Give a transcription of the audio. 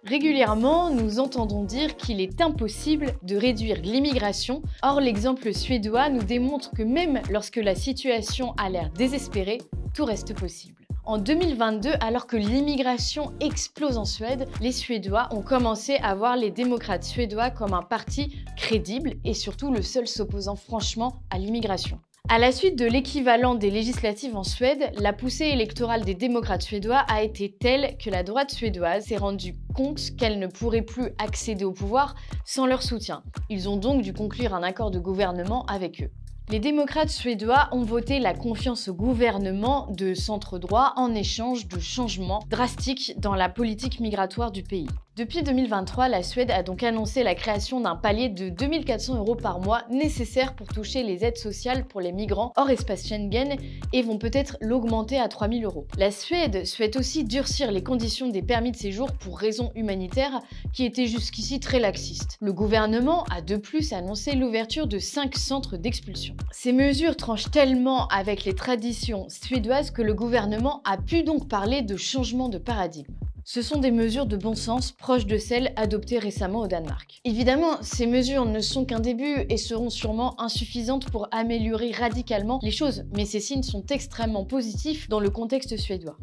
Régulièrement, nous entendons dire qu'il est impossible de réduire l'immigration. Or, l'exemple suédois nous démontre que même lorsque la situation a l'air désespérée, tout reste possible. En 2022, alors que l'immigration explose en Suède, les Suédois ont commencé à voir les démocrates suédois comme un parti crédible et surtout le seul s'opposant franchement à l'immigration. À la suite de l'équivalent des législatives en Suède, la poussée électorale des démocrates suédois a été telle que la droite suédoise s'est rendue compte qu'elle ne pourrait plus accéder au pouvoir sans leur soutien. Ils ont donc dû conclure un accord de gouvernement avec eux. Les démocrates suédois ont voté la confiance au gouvernement de centre-droit en échange de changements drastiques dans la politique migratoire du pays. Depuis 2023, la Suède a donc annoncé la création d'un palier de 2 400 € par mois nécessaire pour toucher les aides sociales pour les migrants hors espace Schengen et vont peut-être l'augmenter à 3 000 €. La Suède souhaite aussi durcir les conditions des permis de séjour pour raisons humanitaires qui étaient jusqu'ici très laxistes. Le gouvernement a de plus annoncé l'ouverture de 5 centres d'expulsion. Ces mesures tranchent tellement avec les traditions suédoises que le gouvernement a pu donc parler de changement de paradigme. Ce sont des mesures de bon sens proches de celles adoptées récemment au Danemark. Évidemment, ces mesures ne sont qu'un début et seront sûrement insuffisantes pour améliorer radicalement les choses, mais ces signes sont extrêmement positifs dans le contexte suédois.